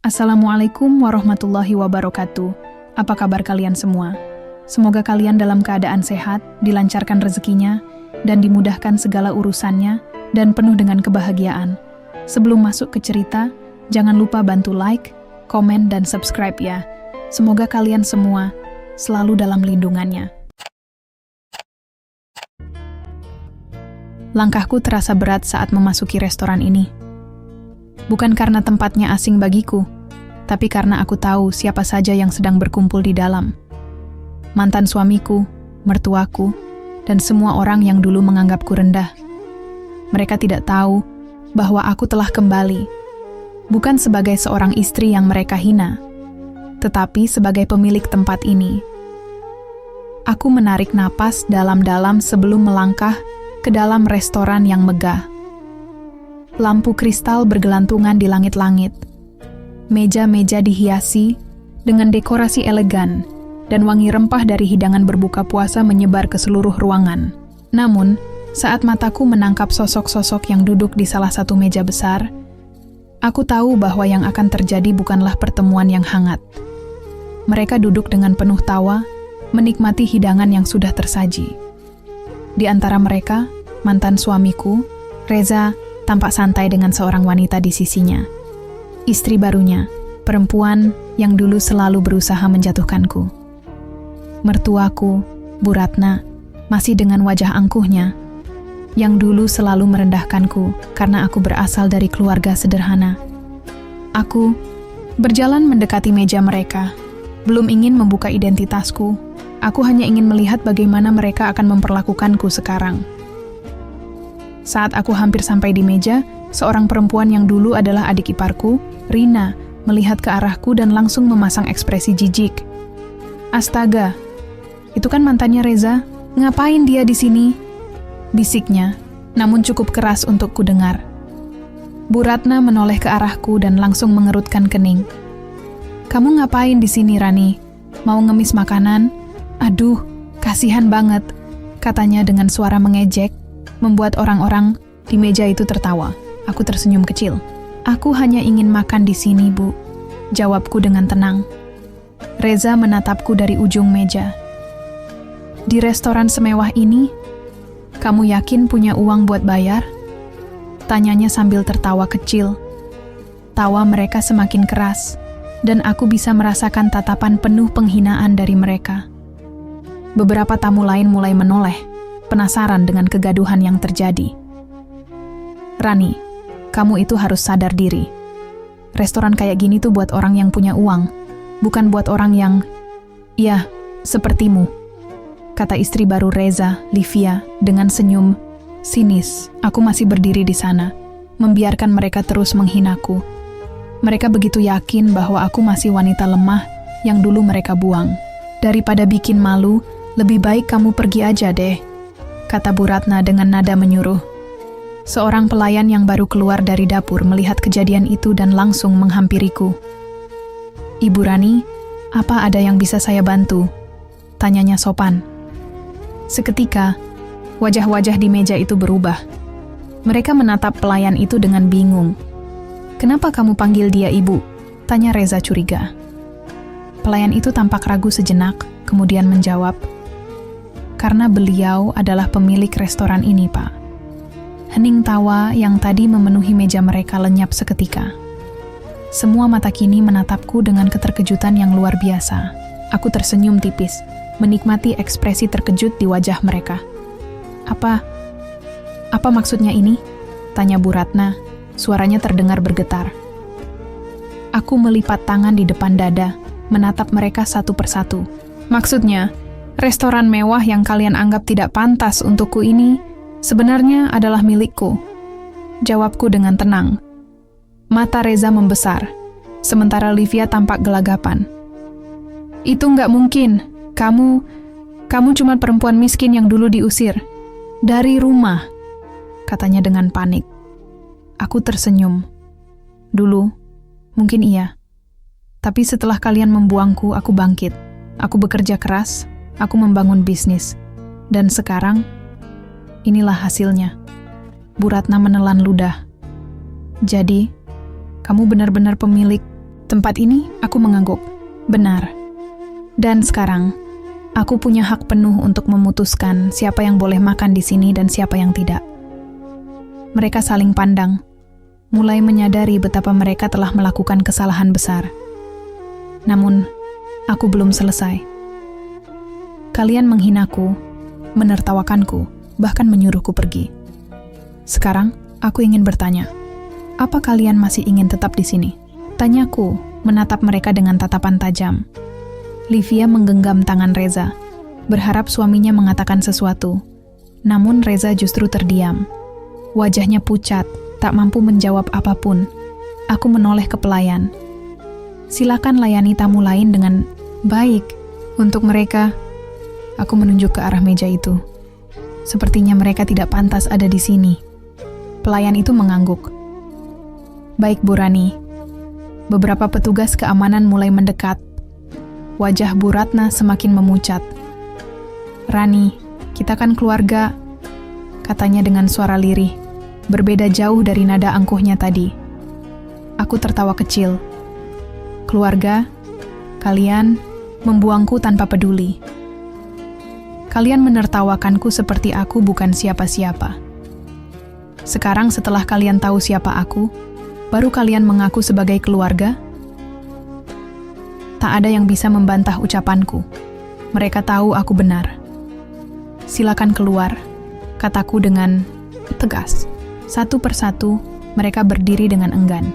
Assalamualaikum warahmatullahi wabarakatuh. Apa kabar kalian semua? Semoga kalian dalam keadaan sehat, dilancarkan rezekinya, dan dimudahkan segala urusannya, dan penuh dengan kebahagiaan. Sebelum masuk ke cerita, jangan lupa bantu like, komen, dan subscribe ya. Semoga kalian semua selalu dalam lindungannya. Langkahku terasa berat saat memasuki restoran ini. Bukan karena tempatnya asing bagiku, tapi karena aku tahu siapa saja yang sedang berkumpul di dalam. Mantan suamiku, mertuaku, dan semua orang yang dulu menganggapku rendah. Mereka tidak tahu bahwa aku telah kembali, bukan sebagai seorang istri yang mereka hina, tetapi sebagai pemilik tempat ini. Aku menarik napas dalam-dalam sebelum melangkah ke dalam restoran yang megah. Lampu kristal bergelantungan di langit-langit. Meja-meja dihiasi dengan dekorasi elegan dan wangi rempah dari hidangan berbuka puasa menyebar ke seluruh ruangan. Namun, saat mataku menangkap sosok-sosok yang duduk di salah satu meja besar, aku tahu bahwa yang akan terjadi bukanlah pertemuan yang hangat. Mereka duduk dengan penuh tawa, menikmati hidangan yang sudah tersaji. Di antara mereka, mantan suamiku, Reza, tampak santai dengan seorang wanita di sisinya. Istri barunya, perempuan yang dulu selalu berusaha menjatuhkanku. Mertuaku, Bu Ratna, masih dengan wajah angkuhnya, yang dulu selalu merendahkanku karena aku berasal dari keluarga sederhana. Aku berjalan mendekati meja mereka, belum ingin membuka identitasku. Aku hanya ingin melihat bagaimana mereka akan memperlakukanku sekarang. Saat aku hampir sampai di meja, seorang perempuan yang dulu adalah adik iparku, Rina, melihat ke arahku dan langsung memasang ekspresi jijik. Astaga, itu kan mantannya Reza, ngapain dia di sini? Bisiknya, namun cukup keras untuk ku dengar. Bu Ratna menoleh ke arahku dan langsung mengerutkan kening. Kamu ngapain di sini, Rani? Mau ngemis makanan? Aduh, kasihan banget, katanya dengan suara mengejek, membuat orang-orang di meja itu tertawa. Aku tersenyum kecil. Aku hanya ingin makan di sini, Bu, jawabku dengan tenang. Reza menatapku dari ujung meja. Di restoran semewah ini, kamu yakin punya uang buat bayar? Tanyanya sambil tertawa kecil. Tawa mereka semakin keras, dan aku bisa merasakan tatapan penuh penghinaan dari mereka. Beberapa tamu lain mulai menoleh, penasaran dengan kegaduhan yang terjadi. Rani, kamu itu harus sadar diri. Restoran kayak gini tuh buat orang yang punya uang, bukan buat orang yang, ya, sepertimu, kata istri baru Reza, Livia, dengan senyum sinis. Aku masih berdiri di sana, membiarkan mereka terus menghinaku. Mereka begitu yakin bahwa aku masih wanita lemah yang dulu mereka buang. Daripada bikin malu, lebih baik kamu pergi aja deh, kata Bu Ratna dengan nada menyuruh. Seorang pelayan yang baru keluar dari dapur melihat kejadian itu dan langsung menghampiriku. Ibu Rani, apa ada yang bisa saya bantu? Tanyanya sopan. Seketika, wajah-wajah di meja itu berubah. Mereka menatap pelayan itu dengan bingung. Kenapa kamu panggil dia ibu? Tanya Reza curiga. Pelayan itu tampak ragu sejenak, kemudian menjawab, karena beliau adalah pemilik restoran ini, Pak. Hening tawa yang tadi memenuhi meja mereka lenyap seketika. Semua mata kini menatapku dengan keterkejutan yang luar biasa. Aku tersenyum tipis, menikmati ekspresi terkejut di wajah mereka. Apa maksudnya ini? Tanya Bu Ratna, suaranya terdengar bergetar. Aku melipat tangan di depan dada, menatap mereka satu persatu. Maksudnya, restoran mewah yang kalian anggap tidak pantas untukku ini sebenarnya adalah milikku, jawabku dengan tenang. Mata Reza membesar, sementara Livia tampak gelagapan. Itu nggak mungkin, kamu cuma perempuan miskin yang dulu diusir dari rumah, katanya dengan panik. Aku tersenyum. Dulu, mungkin iya. Tapi setelah kalian membuangku, aku bangkit. Aku bekerja keras, aku membangun bisnis. Dan sekarang, inilah hasilnya. Bu Ratna menelan ludah. Jadi, kamu benar-benar pemilik Tempat ini, aku mengangguk. Benar. Dan sekarang, aku punya hak penuh untuk memutuskan siapa yang boleh makan di sini dan siapa yang tidak. Mereka saling pandang, mulai menyadari betapa mereka telah melakukan kesalahan besar. Namun, aku belum selesai. Kalian menghinaku, menertawakanku, bahkan menyuruhku pergi. Sekarang, aku ingin bertanya, apa kalian masih ingin tetap di sini? Tanyaku, menatap mereka dengan tatapan tajam. Livia menggenggam tangan Reza, berharap suaminya mengatakan sesuatu. Namun Reza justru terdiam. Wajahnya pucat, tak mampu menjawab apapun. Aku menoleh ke pelayan. Silakan layani tamu lain dengan baik. Untuk mereka, aku menunjuk ke arah meja itu. Sepertinya mereka tidak pantas ada di sini. Pelayan itu mengangguk. Baik, Bu Rani. Beberapa petugas keamanan mulai mendekat. Wajah Bu Ratna semakin memucat. Rani, kita kan keluarga, katanya dengan suara lirih, berbeda jauh dari nada angkuhnya tadi. Aku tertawa kecil. Keluarga, kalian membuangku tanpa peduli. Kalian menertawakanku seperti aku bukan siapa-siapa. Sekarang setelah kalian tahu siapa aku, baru kalian mengaku sebagai keluarga? Tak ada yang bisa membantah ucapanku. Mereka tahu aku benar. Silakan keluar, kataku dengan tegas. Satu persatu, mereka berdiri dengan enggan.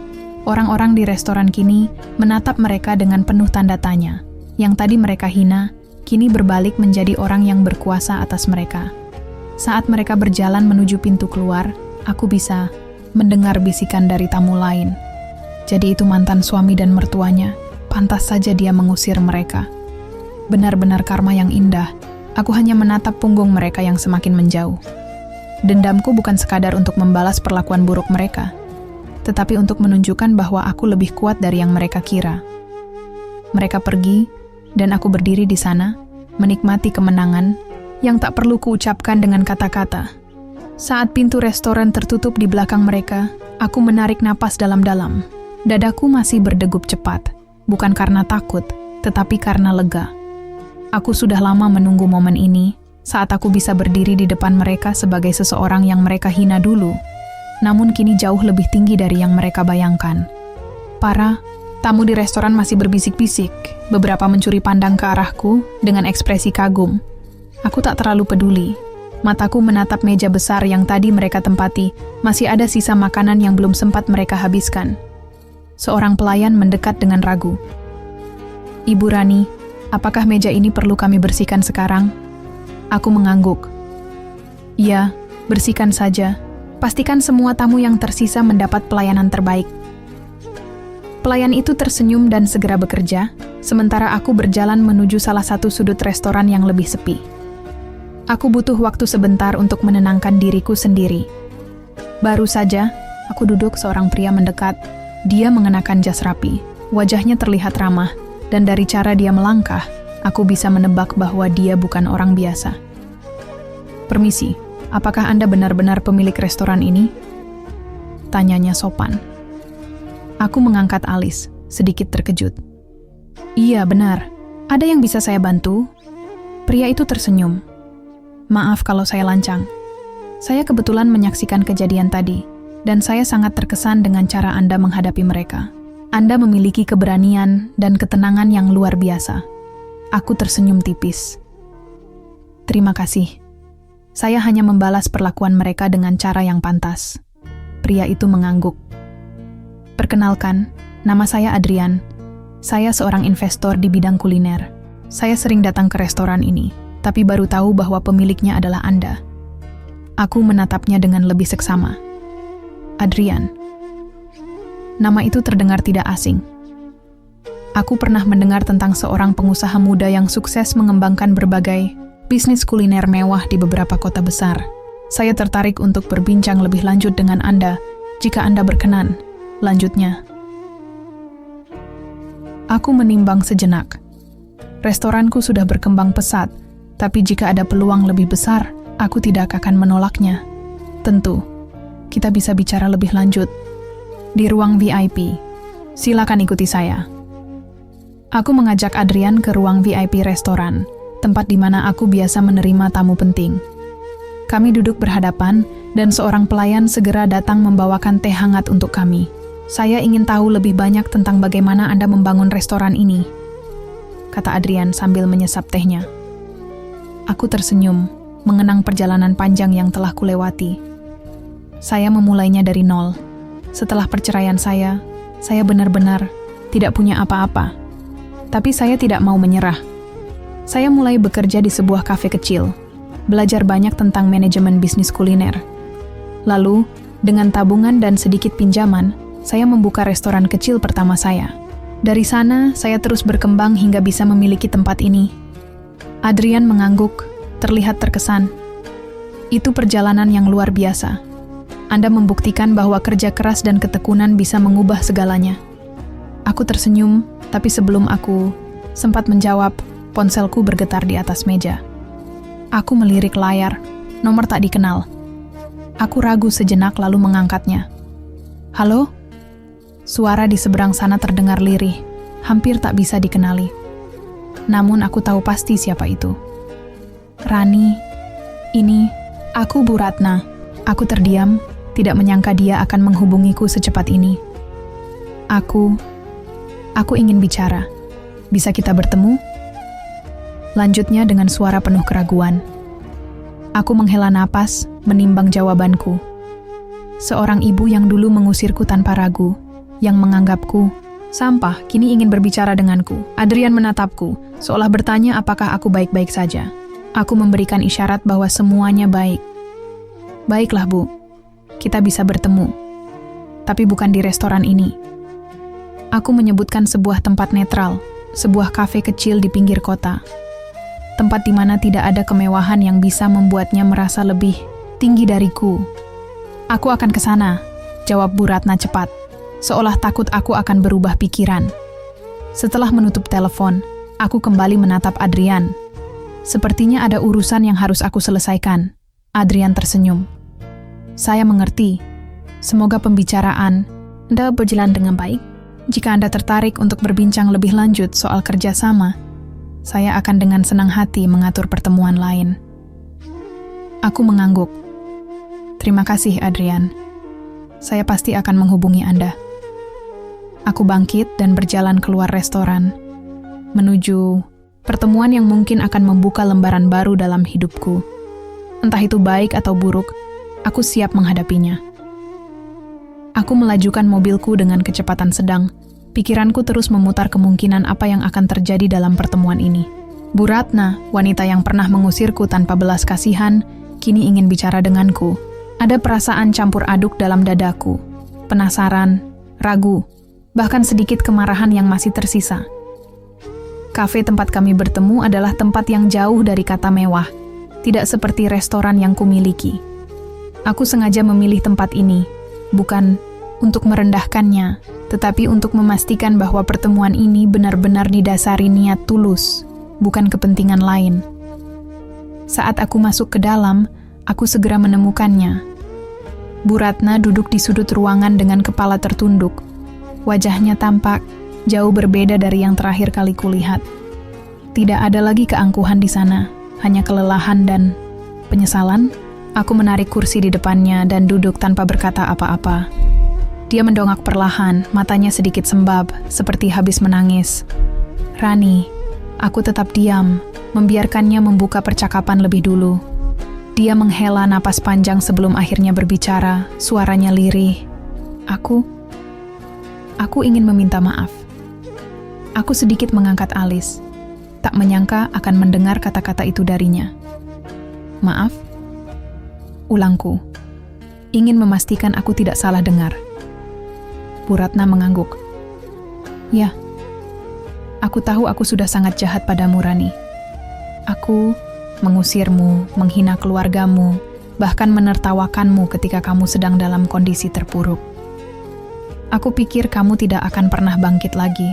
Orang-orang di restoran kini menatap mereka dengan penuh tanda tanya. Yang tadi mereka hina, kini berbalik menjadi orang yang berkuasa atas mereka. Saat mereka berjalan menuju pintu keluar, aku bisa mendengar bisikan dari tamu lain. Jadi itu mantan suami dan mertuanya. Pantas saja dia mengusir mereka. Benar-benar karma yang indah. Aku hanya menatap punggung mereka yang semakin menjauh. Dendamku bukan sekadar untuk membalas perlakuan buruk mereka, tetapi untuk menunjukkan bahwa aku lebih kuat dari yang mereka kira. Mereka pergi, dan aku berdiri di sana, menikmati kemenangan yang tak perlu kuucapkan dengan kata-kata. Saat pintu restoran tertutup di belakang mereka, aku menarik napas dalam-dalam. Dadaku masih berdegup cepat, bukan karena takut, tetapi karena lega. Aku sudah lama menunggu momen ini, saat aku bisa berdiri di depan mereka sebagai seseorang yang mereka hina dulu, namun kini jauh lebih tinggi dari yang mereka bayangkan. Para tamu di restoran masih berbisik-bisik, beberapa mencuri pandang ke arahku dengan ekspresi kagum. Aku tak terlalu peduli. Mataku menatap meja besar yang tadi mereka tempati, masih ada sisa makanan yang belum sempat mereka habiskan. Seorang pelayan mendekat dengan ragu. Ibu Rani, apakah meja ini perlu kami bersihkan sekarang? Aku mengangguk. Iya, bersihkan saja. Pastikan semua tamu yang tersisa mendapat pelayanan terbaik. Pelayan itu tersenyum dan segera bekerja, sementara aku berjalan menuju salah satu sudut restoran yang lebih sepi. Aku butuh waktu sebentar untuk menenangkan diriku sendiri. Baru saja, aku duduk, seorang pria mendekat. Dia mengenakan jas rapi, wajahnya terlihat ramah, dan dari cara dia melangkah, aku bisa menebak bahwa dia bukan orang biasa. Permisi, apakah Anda benar-benar pemilik restoran ini? Tanyanya sopan. Aku mengangkat alis, sedikit terkejut. Iya, benar. Ada yang bisa saya bantu? Pria itu tersenyum. Maaf kalau saya lancang. Saya kebetulan menyaksikan kejadian tadi, dan saya sangat terkesan dengan cara Anda menghadapi mereka. Anda memiliki keberanian dan ketenangan yang luar biasa. Aku tersenyum tipis. Terima kasih. Saya hanya membalas perlakuan mereka dengan cara yang pantas. Pria itu mengangguk. Perkenalkan, nama saya Adrian. Saya seorang investor di bidang kuliner. Saya sering datang ke restoran ini, tapi baru tahu bahwa pemiliknya adalah Anda. Aku menatapnya dengan lebih seksama. Adrian. Nama itu terdengar tidak asing. Aku pernah mendengar tentang seorang pengusaha muda yang sukses mengembangkan berbagai bisnis kuliner mewah di beberapa kota besar. Saya tertarik untuk berbincang lebih lanjut dengan Anda, jika Anda berkenan. Lanjutnya. Aku menimbang sejenak. Restoranku sudah berkembang pesat, tapi jika ada peluang lebih besar, aku tidak akan menolaknya. Tentu, kita bisa bicara lebih lanjut. Di ruang VIP. Silakan ikuti saya. Aku mengajak Adrian ke ruang VIP restoran, tempat di mana aku biasa menerima tamu penting. Kami duduk berhadapan, dan seorang pelayan segera datang membawakan teh hangat untuk kami. Saya ingin tahu lebih banyak tentang bagaimana Anda membangun restoran ini, kata Adrian sambil menyesap tehnya. Aku tersenyum, mengenang perjalanan panjang yang telah kulewati. Saya memulainya dari nol. Setelah perceraian saya benar-benar tidak punya apa-apa. Tapi saya tidak mau menyerah. Saya mulai bekerja di sebuah kafe kecil, belajar banyak tentang manajemen bisnis kuliner. Lalu, dengan tabungan dan sedikit pinjaman, saya membuka restoran kecil pertama saya. Dari sana, saya terus berkembang hingga bisa memiliki tempat ini. Adrian mengangguk, terlihat terkesan. Itu perjalanan yang luar biasa. Anda membuktikan bahwa kerja keras dan ketekunan bisa mengubah segalanya. Aku tersenyum, tapi sebelum aku sempat menjawab, ponselku bergetar di atas meja. Aku melirik layar, nomor tak dikenal. Aku ragu sejenak lalu mengangkatnya. Halo? Suara di seberang sana terdengar lirih, hampir tak bisa dikenali. Namun aku tahu pasti siapa itu. Rani, ini, aku Bu Ratna. Aku terdiam, tidak menyangka dia akan menghubungiku secepat ini. Aku ingin bicara. Bisa kita bertemu? Lanjutnya dengan suara penuh keraguan. Aku menghela napas, menimbang jawabanku. Seorang ibu yang dulu mengusirku tanpa ragu, yang menganggapku sampah, kini ingin berbicara denganku. Adrian menatapku, seolah bertanya apakah aku baik-baik saja. Aku memberikan isyarat bahwa semuanya baik. Baiklah, Bu. Kita bisa bertemu. Tapi bukan di restoran ini. Aku menyebutkan sebuah tempat netral, sebuah kafe kecil di pinggir kota. Tempat di mana tidak ada kemewahan yang bisa membuatnya merasa lebih tinggi dariku. Aku akan ke sana, jawab Bu Ratna cepat, seolah takut aku akan berubah pikiran. Setelah menutup telepon, aku kembali menatap Adrian. Sepertinya ada urusan yang harus aku selesaikan. Adrian tersenyum. Saya mengerti. Semoga pembicaraan Anda berjalan dengan baik. Jika Anda tertarik untuk berbincang lebih lanjut soal kerjasama, saya akan dengan senang hati mengatur pertemuan lain. Aku mengangguk. Terima kasih, Adrian. Saya pasti akan menghubungi Anda. Aku bangkit dan berjalan keluar restoran, menuju pertemuan yang mungkin akan membuka lembaran baru dalam hidupku. Entah itu baik atau buruk, aku siap menghadapinya. Aku melajukan mobilku dengan kecepatan sedang. Pikiranku terus memutar kemungkinan apa yang akan terjadi dalam pertemuan ini. Bu Ratna, wanita yang pernah mengusirku tanpa belas kasihan, kini ingin bicara denganku. Ada perasaan campur aduk dalam dadaku. Penasaran, ragu, bahkan sedikit kemarahan yang masih tersisa. Kafe tempat kami bertemu adalah tempat yang jauh dari kata mewah, tidak seperti restoran yang kumiliki. Aku sengaja memilih tempat ini, bukan untuk merendahkannya, tetapi untuk memastikan bahwa pertemuan ini benar-benar didasari niat tulus, bukan kepentingan lain. Saat aku masuk ke dalam, aku segera menemukannya. Bu Ratna duduk di sudut ruangan dengan kepala tertunduk. Wajahnya tampak jauh berbeda dari yang terakhir kali kulihat. Tidak ada lagi keangkuhan di sana, hanya kelelahan dan penyesalan. Aku menarik kursi di depannya dan duduk tanpa berkata apa-apa. Dia mendongak perlahan, matanya sedikit sembab, seperti habis menangis. Rani, aku tetap diam, membiarkannya membuka percakapan lebih dulu. Dia menghela napas panjang sebelum akhirnya berbicara, suaranya lirih. Aku ingin meminta maaf. Aku sedikit mengangkat alis, tak menyangka akan mendengar kata-kata itu darinya. Maaf? Ulangku. Ingin memastikan aku tidak salah dengar. Bu Ratna mengangguk. Ya, aku tahu aku sudah sangat jahat padamu, Rani. Aku mengusirmu, menghina keluargamu, bahkan menertawakanmu ketika kamu sedang dalam kondisi terpuruk. Aku pikir kamu tidak akan pernah bangkit lagi.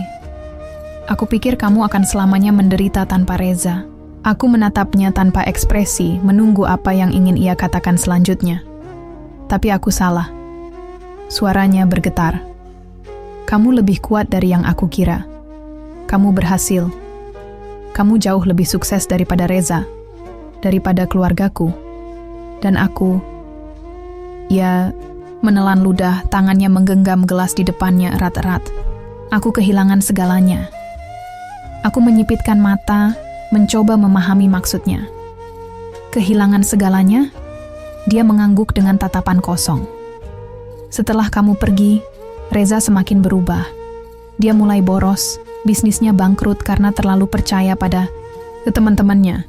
Aku pikir kamu akan selamanya menderita tanpa Reza. Aku menatapnya tanpa ekspresi, menunggu apa yang ingin ia katakan selanjutnya. Tapi aku salah. Suaranya bergetar. Kamu lebih kuat dari yang aku kira. Kamu berhasil. Kamu jauh lebih sukses daripada Reza, daripada keluargaku. Dan aku, ya, menelan ludah, tangannya menggenggam gelas di depannya erat-erat. Aku kehilangan segalanya. Aku menyipitkan mata, mencoba memahami maksudnya. Kehilangan segalanya? Dia mengangguk dengan tatapan kosong. Setelah kamu pergi, Reza semakin berubah. Dia mulai boros, bisnisnya bangkrut karena terlalu percaya pada teman-temannya.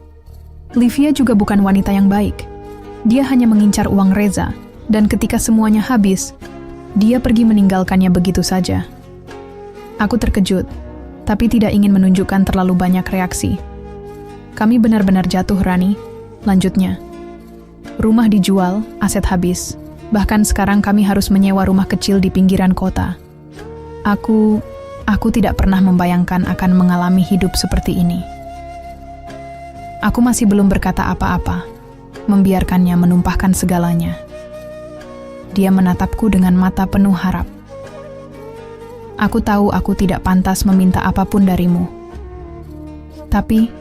Livia juga bukan wanita yang baik. Dia hanya mengincar uang Reza, dan ketika semuanya habis, dia pergi meninggalkannya begitu saja. Aku terkejut, tapi tidak ingin menunjukkan terlalu banyak reaksi. Kami benar-benar jatuh, Rani. Lanjutnya, rumah dijual, aset habis. Bahkan sekarang kami harus menyewa rumah kecil di pinggiran kota. Aku tidak pernah membayangkan akan mengalami hidup seperti ini. Aku masih belum berkata apa-apa, membiarkannya menumpahkan segalanya. Dia menatapku dengan mata penuh harap. Aku tahu aku tidak pantas meminta apapun darimu. Tapi,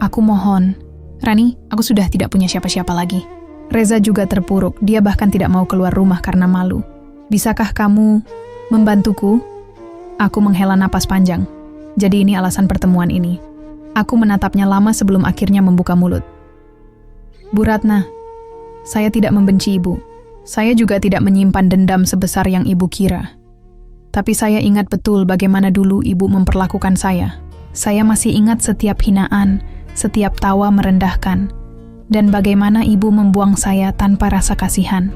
aku mohon, Rani, aku sudah tidak punya siapa-siapa lagi. Reza juga terpuruk, dia bahkan tidak mau keluar rumah karena malu. Bisakah kamu membantuku? Aku menghela napas panjang. Jadi ini alasan pertemuan ini. Aku menatapnya lama sebelum akhirnya membuka mulut. Bu Ratna, saya tidak membenci ibu. Saya juga tidak menyimpan dendam sebesar yang ibu kira. Tapi saya ingat betul bagaimana dulu ibu memperlakukan saya. Saya masih ingat setiap hinaan, setiap tawa merendahkan, dan bagaimana ibu membuang saya tanpa rasa kasihan.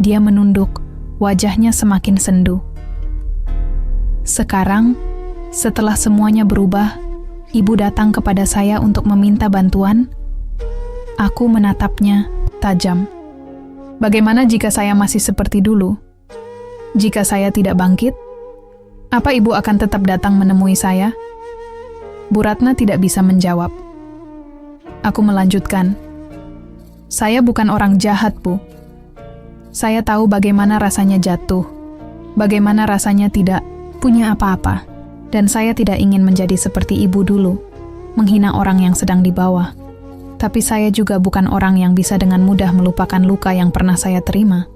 Dia menunduk, wajahnya semakin sendu. Sekarang, setelah semuanya berubah, ibu datang kepada saya untuk meminta bantuan. Aku menatapnya tajam. Bagaimana jika saya masih seperti dulu? Jika saya tidak bangkit, apa ibu akan tetap datang menemui saya? Bu Ratna tidak bisa menjawab. Aku melanjutkan. Saya bukan orang jahat, Bu. Saya tahu bagaimana rasanya jatuh, bagaimana rasanya tidak punya apa-apa, dan saya tidak ingin menjadi seperti ibu dulu, menghina orang yang sedang di bawah. Tapi saya juga bukan orang yang bisa dengan mudah melupakan luka yang pernah saya terima.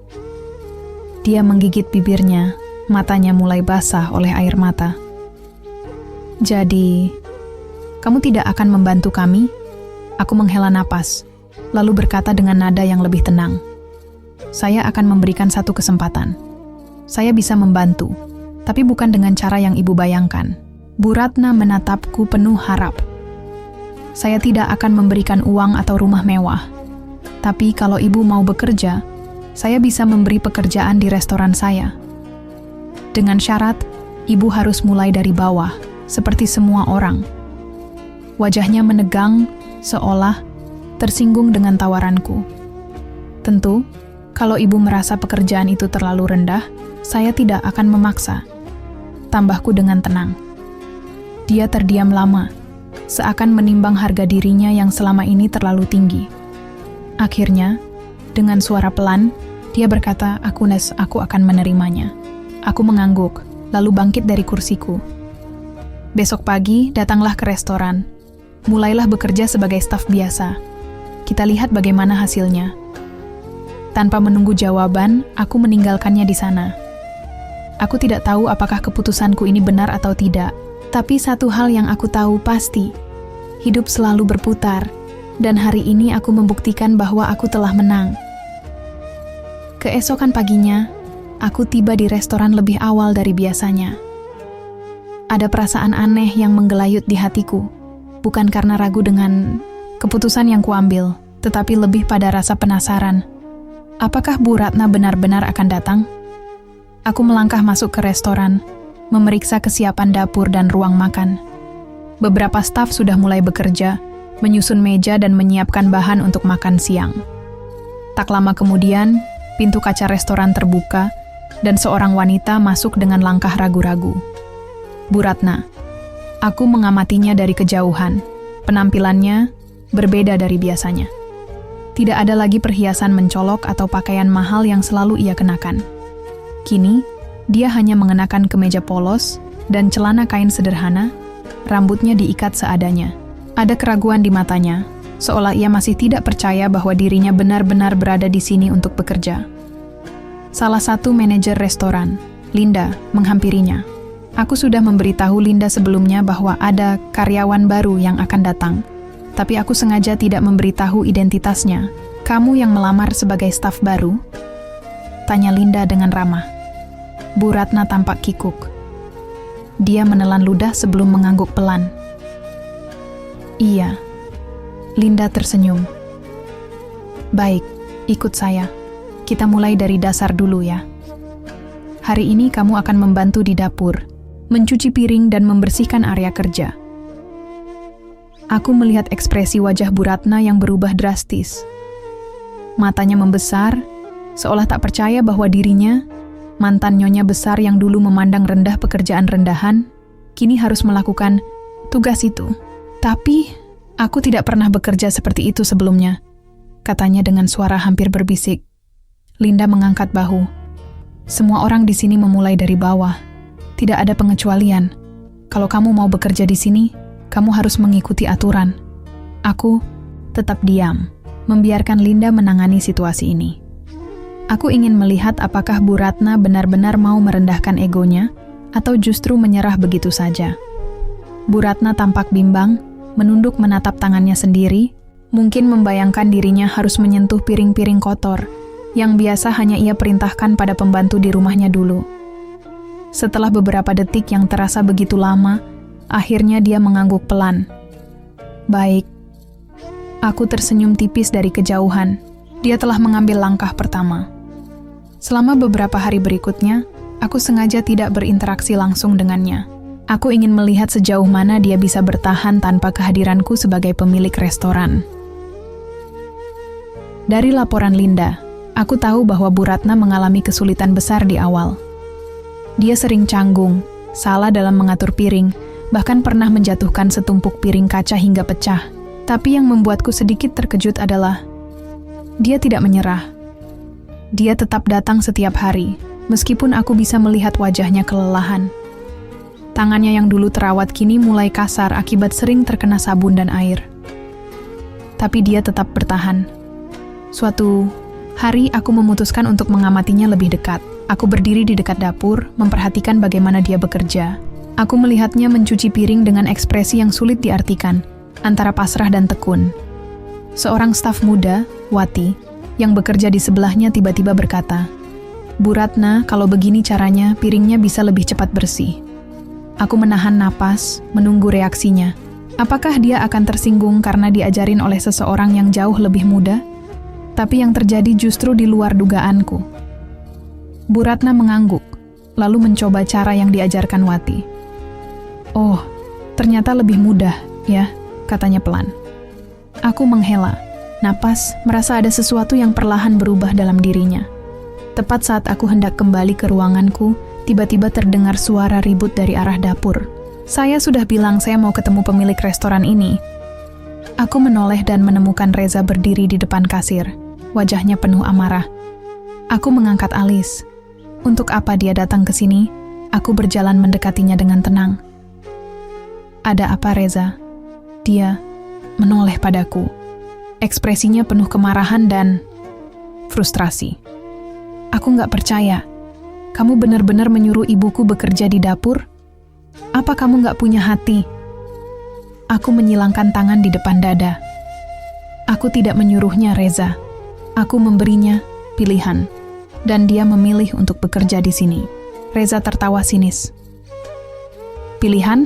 Dia menggigit bibirnya, matanya mulai basah oleh air mata. Jadi, kamu tidak akan membantu kami? Aku menghela napas, lalu berkata dengan nada yang lebih tenang. Saya akan memberikan satu kesempatan. Saya bisa membantu, tapi bukan dengan cara yang ibu bayangkan. Bu Ratna menatapku penuh harap. Saya tidak akan memberikan uang atau rumah mewah. Tapi kalau ibu mau bekerja, saya bisa memberi pekerjaan di restoran saya. Dengan syarat, ibu harus mulai dari bawah, seperti semua orang. Wajahnya menegang, seolah tersinggung dengan tawaranku. Tentu, kalau ibu merasa pekerjaan itu terlalu rendah, saya tidak akan memaksa. Tambahku dengan tenang. Dia terdiam lama, seakan menimbang harga dirinya yang selama ini terlalu tinggi. Akhirnya, dengan suara pelan, dia berkata, aku akan menerimanya. Aku mengangguk, lalu bangkit dari kursiku. Besok pagi, datanglah ke restoran. Mulailah bekerja sebagai staf biasa. Kita lihat bagaimana hasilnya. Tanpa menunggu jawaban, aku meninggalkannya di sana. Aku tidak tahu apakah keputusanku ini benar atau tidak, tapi satu hal yang aku tahu pasti, hidup selalu berputar, dan hari ini aku membuktikan bahwa aku telah menang. Keesokan paginya, aku tiba di restoran lebih awal dari biasanya. Ada perasaan aneh yang menggelayut di hatiku. Bukan karena ragu dengan keputusan yang kuambil, tetapi lebih pada rasa penasaran. Apakah Bu Ratna benar-benar akan datang? Aku melangkah masuk ke restoran, memeriksa kesiapan dapur dan ruang makan. Beberapa staf sudah mulai bekerja, menyusun meja dan menyiapkan bahan untuk makan siang. Tak lama kemudian, pintu kaca restoran terbuka, dan seorang wanita masuk dengan langkah ragu-ragu. Bu Ratna. Aku mengamatinya dari kejauhan. Penampilannya berbeda dari biasanya. Tidak ada lagi perhiasan mencolok atau pakaian mahal yang selalu ia kenakan. Kini, Dia hanya mengenakan kemeja polos dan celana kain sederhana, rambutnya diikat seadanya. Ada keraguan di matanya, seolah ia masih tidak percaya bahwa dirinya benar-benar berada di sini untuk bekerja. Salah satu manajer restoran, Linda, menghampirinya. Aku sudah memberitahu Linda sebelumnya bahwa ada karyawan baru yang akan datang, tapi aku sengaja tidak memberitahu identitasnya. Kamu yang melamar sebagai staf baru? Tanya Linda dengan ramah. Bu Ratna tampak kikuk. Dia menelan ludah sebelum mengangguk pelan. Iya. Linda tersenyum. Baik, ikut saya. Kita mulai dari dasar dulu ya. Hari ini kamu akan membantu di dapur, mencuci piring dan membersihkan area kerja. Aku melihat ekspresi wajah Bu Ratna yang berubah drastis. Matanya membesar, seolah tak percaya bahwa dirinya, mantan nyonya besar yang dulu memandang rendah pekerjaan rendahan, kini harus melakukan tugas itu. Tapi, aku tidak pernah bekerja seperti itu sebelumnya, katanya dengan suara hampir berbisik. Linda mengangkat bahu. Semua orang di sini memulai dari bawah. Tidak ada pengecualian. Kalau kamu mau bekerja di sini, kamu harus mengikuti aturan. Aku tetap diam, membiarkan Linda menangani situasi ini. Aku ingin melihat apakah Bu Ratna benar-benar mau merendahkan egonya atau justru menyerah begitu saja. Bu Ratna tampak bimbang, menunduk menatap tangannya sendiri, mungkin membayangkan dirinya harus menyentuh piring-piring kotor yang biasa hanya ia perintahkan pada pembantu di rumahnya dulu. Setelah beberapa detik yang terasa begitu lama, akhirnya dia mengangguk pelan. Baik. Aku tersenyum tipis dari kejauhan. Dia telah mengambil langkah pertama. Selama beberapa hari berikutnya, aku sengaja tidak berinteraksi langsung dengannya. Aku ingin melihat sejauh mana dia bisa bertahan tanpa kehadiranku sebagai pemilik restoran. Dari laporan Linda, aku tahu bahwa Bu Ratna mengalami kesulitan besar di awal. Dia sering canggung, salah dalam mengatur piring, bahkan pernah menjatuhkan setumpuk piring kaca hingga pecah. Tapi yang membuatku sedikit terkejut adalah, dia tidak menyerah. Dia tetap datang setiap hari, meskipun aku bisa melihat wajahnya kelelahan. Tangannya yang dulu terawat kini mulai kasar akibat sering terkena sabun dan air. Tapi dia tetap bertahan. Suatu hari aku memutuskan untuk mengamatinya lebih dekat. Aku berdiri di dekat dapur, memperhatikan bagaimana dia bekerja. Aku melihatnya mencuci piring dengan ekspresi yang sulit diartikan, antara pasrah dan tekun. Seorang staf muda, Wati, yang bekerja di sebelahnya tiba-tiba berkata, Bu Ratna, kalau begini caranya, piringnya bisa lebih cepat bersih. Aku menahan napas, menunggu reaksinya. Apakah dia akan tersinggung karena diajarin oleh seseorang yang jauh lebih muda? Tapi yang terjadi justru di luar dugaanku. Bu Ratna mengangguk, lalu mencoba cara yang diajarkan Wati. Oh, ternyata lebih mudah, ya, katanya pelan. Aku menghela, napas, merasa ada sesuatu yang perlahan berubah dalam dirinya. Tepat saat aku hendak kembali ke ruanganku, tiba-tiba terdengar suara ribut dari arah dapur. Saya sudah bilang saya mau ketemu pemilik restoran ini. Aku menoleh dan menemukan Reza berdiri di depan kasir, wajahnya penuh amarah. Aku mengangkat alis. Untuk apa dia datang ke sini? Aku berjalan mendekatinya dengan tenang. Ada apa, Reza? Dia menoleh padaku. Ekspresinya penuh kemarahan dan frustrasi. Aku nggak percaya. Kamu benar-benar menyuruh ibuku bekerja di dapur? Apa kamu nggak punya hati? Aku menyilangkan tangan di depan dada. Aku tidak menyuruhnya, Reza. Aku memberinya pilihan. Dan dia memilih untuk bekerja di sini. Reza tertawa sinis. Pilihan?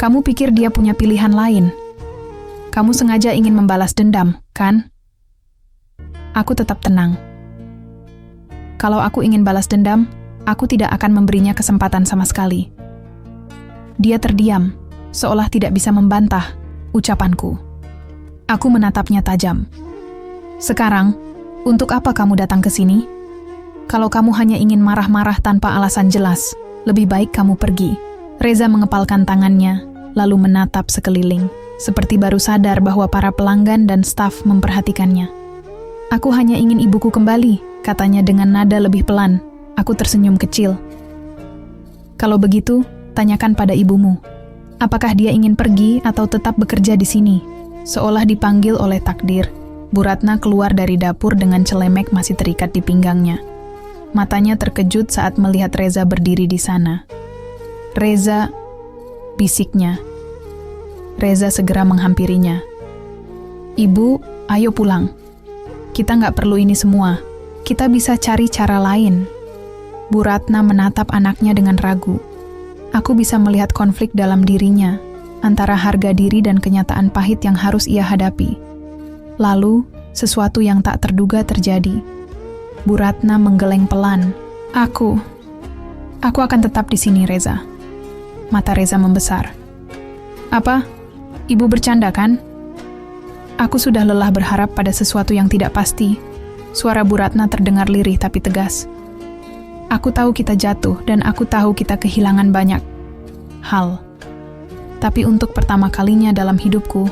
Kamu pikir dia punya pilihan lain? Kamu sengaja ingin membalas dendam, kan? Aku tetap tenang. Kalau aku ingin balas dendam, aku tidak akan memberinya kesempatan sama sekali. Dia terdiam, seolah tidak bisa membantah ucapanku. Aku menatapnya tajam. Sekarang, untuk apa kamu datang ke sini? Kalau kamu hanya ingin marah-marah tanpa alasan jelas, lebih baik kamu pergi. Reza mengepalkan tangannya, lalu menatap sekeliling, seperti baru sadar bahwa para pelanggan dan staf memperhatikannya. Aku hanya ingin ibuku kembali, katanya dengan nada lebih pelan. Aku tersenyum kecil. Kalau begitu, tanyakan pada ibumu. Apakah dia ingin pergi atau tetap bekerja di sini? Seolah dipanggil oleh takdir, Bu Ratna keluar dari dapur dengan celemek masih terikat di pinggangnya. Matanya terkejut saat melihat Reza berdiri di sana. "Reza," bisiknya. Reza segera menghampirinya. "Ibu, ayo pulang. Kita nggak perlu ini semua. Kita bisa cari cara lain." Bu Ratna menatap anaknya dengan ragu. Aku bisa melihat konflik dalam dirinya, antara harga diri dan kenyataan pahit yang harus ia hadapi. Lalu, sesuatu yang tak terduga terjadi. Bu Ratna menggeleng pelan. Aku akan tetap di sini, Reza." Mata Reza membesar. "Apa? Ibu bercanda kan?" "Aku sudah lelah berharap pada sesuatu yang tidak pasti." Suara Bu Ratna terdengar lirih tapi tegas. "Aku tahu kita jatuh dan aku tahu kita kehilangan banyak hal. Tapi untuk pertama kalinya dalam hidupku,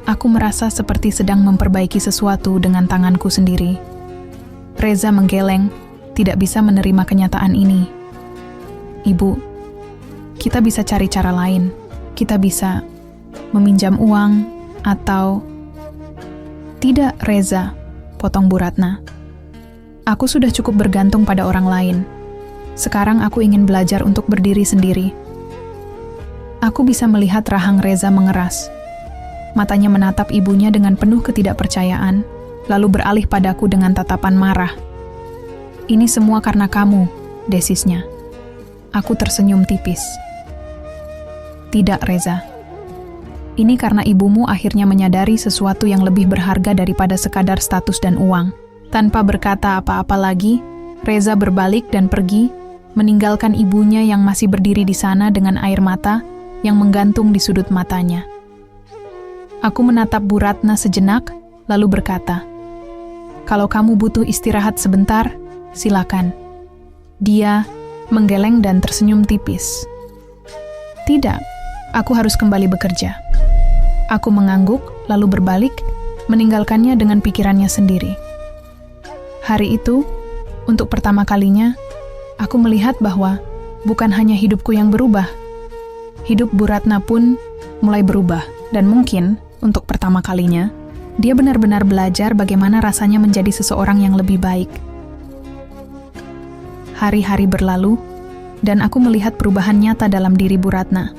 aku merasa seperti sedang memperbaiki sesuatu dengan tanganku sendiri." Reza menggeleng, tidak bisa menerima kenyataan ini. "Ibu, kita bisa cari cara lain. Kita bisa meminjam uang atau..." "Tidak, Reza," potong Bu Ratna. "Aku sudah cukup bergantung pada orang lain. Sekarang aku ingin belajar untuk berdiri sendiri." Aku bisa melihat rahang Reza mengeras. Matanya menatap ibunya dengan penuh ketidakpercayaan, lalu beralih padaku dengan tatapan marah. "Ini semua karena kamu," desisnya. Aku tersenyum tipis. "Tidak, Reza. Ini karena ibumu akhirnya menyadari sesuatu yang lebih berharga daripada sekadar status dan uang." Tanpa berkata apa-apa lagi, Reza berbalik dan pergi, meninggalkan ibunya yang masih berdiri di sana dengan air mata yang menggantung di sudut matanya. Aku menatap Bu Ratna sejenak, lalu berkata, "Kalau kamu butuh istirahat sebentar, silakan." Dia menggeleng dan tersenyum tipis. "Tidak, aku harus kembali bekerja." Aku mengangguk, lalu berbalik, meninggalkannya dengan pikirannya sendiri. Hari itu, untuk pertama kalinya, aku melihat bahwa bukan hanya hidupku yang berubah, hidup Bu Ratna pun mulai berubah, dan mungkin, untuk pertama kalinya, dia benar-benar belajar bagaimana rasanya menjadi seseorang yang lebih baik. Hari-hari berlalu, dan aku melihat perubahan nyata dalam diri Bu Ratna.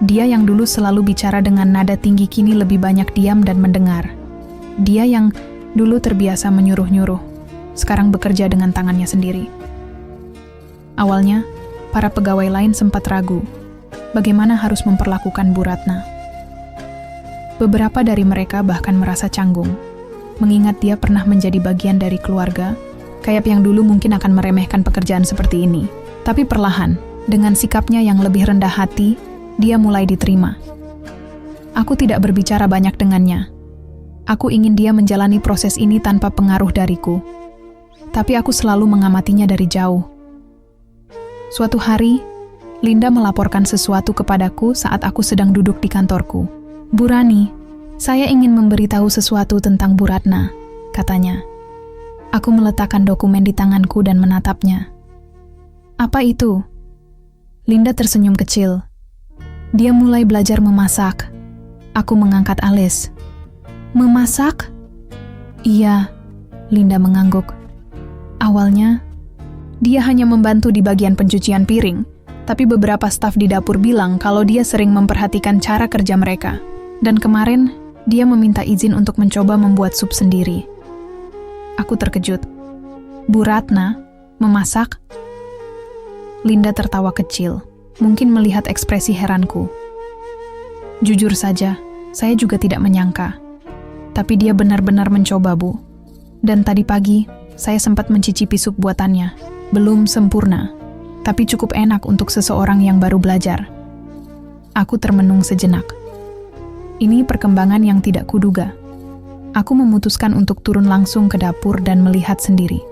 Dia yang dulu selalu bicara dengan nada tinggi kini lebih banyak diam dan mendengar. Dia yang dulu terbiasa menyuruh-nyuruh, sekarang bekerja dengan tangannya sendiri. Awalnya, para pegawai lain sempat ragu bagaimana harus memperlakukan Bu Ratna. Beberapa dari mereka bahkan merasa canggung, mengingat dia pernah menjadi bagian dari keluarga, kayak yang dulu mungkin akan meremehkan pekerjaan seperti ini. Tapi perlahan, dengan sikapnya yang lebih rendah hati, dia mulai diterima. Aku tidak berbicara banyak dengannya. Aku ingin dia menjalani proses ini tanpa pengaruh dariku. Tapi aku selalu mengamatinya dari jauh. Suatu hari, Linda melaporkan sesuatu kepadaku saat aku sedang duduk di kantorku. "Bu Rani, saya ingin memberitahu sesuatu tentang Bu Ratna," katanya. Aku meletakkan dokumen di tanganku dan menatapnya. "Apa itu?" Linda tersenyum kecil. "Dia mulai belajar memasak." Aku mengangkat alis. "Memasak?" "Iya," Linda mengangguk. "Awalnya, dia hanya membantu di bagian pencucian piring, tapi beberapa staf di dapur bilang kalau dia sering memperhatikan cara kerja mereka. Dan kemarin, dia meminta izin untuk mencoba membuat sup sendiri." Aku terkejut. "Bu Ratna, memasak?" Linda tertawa kecil, mungkin melihat ekspresi heranku. "Jujur saja, saya juga tidak menyangka. Tapi dia benar-benar mencoba, Bu. Dan tadi pagi, saya sempat mencicipi sup buatannya. Belum sempurna, tapi cukup enak untuk seseorang yang baru belajar." Aku termenung sejenak. Ini perkembangan yang tidak kuduga. Aku memutuskan untuk turun langsung ke dapur dan melihat sendiri.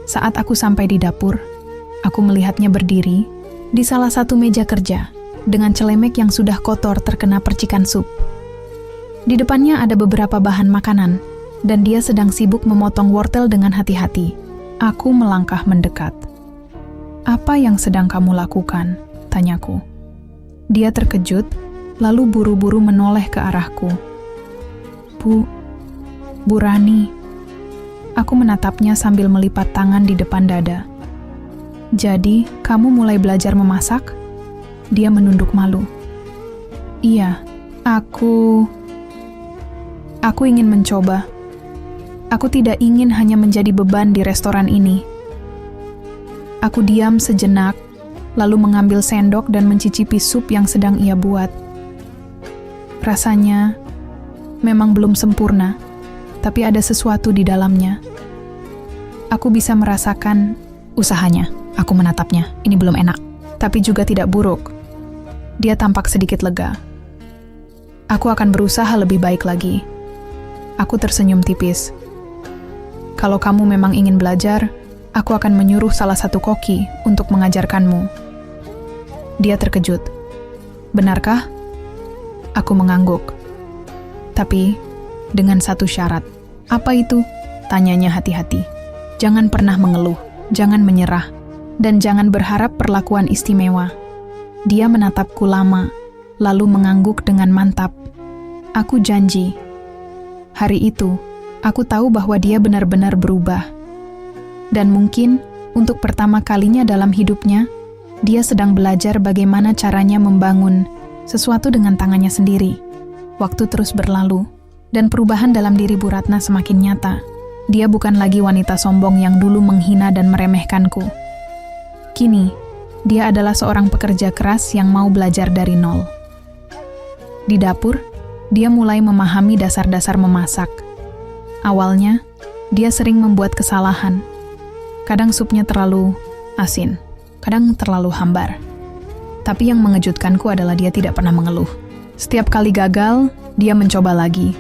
Saat aku sampai di dapur, aku melihatnya berdiri di salah satu meja kerja dengan celemek yang sudah kotor terkena percikan sup. Di depannya ada beberapa bahan makanan, dan dia sedang sibuk memotong wortel dengan hati-hati. Aku melangkah mendekat. "Apa yang sedang kamu lakukan?" tanyaku. Dia terkejut, lalu buru-buru menoleh ke arahku. Bu Rani." Aku menatapnya sambil melipat tangan di depan dada. "Jadi, kamu mulai belajar memasak?" Dia menunduk malu. "Iya, aku ingin mencoba. Aku tidak ingin hanya menjadi beban di restoran ini." Aku diam sejenak, lalu mengambil sendok dan mencicipi sup yang sedang ia buat. Rasanya memang belum sempurna, tapi ada sesuatu di dalamnya. Aku bisa merasakan usahanya. Aku menatapnya. Ini belum enak, tapi juga tidak buruk. Dia tampak sedikit lega. "Aku akan berusaha lebih baik lagi." Aku tersenyum tipis. "Kalau kamu memang ingin belajar, aku akan menyuruh salah satu koki untuk mengajarkanmu." Dia terkejut. "Benarkah?" Aku mengangguk. "Tapi dengan satu syarat." "Apa itu?" tanyanya hati-hati. "Jangan pernah mengeluh, jangan menyerah, dan jangan berharap perlakuan istimewa." Dia menatapku lama, lalu mengangguk dengan mantap. Aku janji. Hari itu, aku tahu bahwa dia benar-benar berubah. Dan mungkin, untuk pertama kalinya dalam hidupnya, dia sedang belajar bagaimana caranya membangun sesuatu dengan tangannya sendiri. Waktu terus berlalu, dan perubahan dalam diri Bu Ratna semakin nyata. Dia bukan lagi wanita sombong yang dulu menghina dan meremehkanku. Kini, dia adalah seorang pekerja keras yang mau belajar dari nol. Di dapur, dia mulai memahami dasar-dasar memasak. Awalnya, dia sering membuat kesalahan. Kadang supnya terlalu asin, kadang terlalu hambar. Tapi yang mengejutkanku adalah dia tidak pernah mengeluh. Setiap kali gagal, dia mencoba lagi.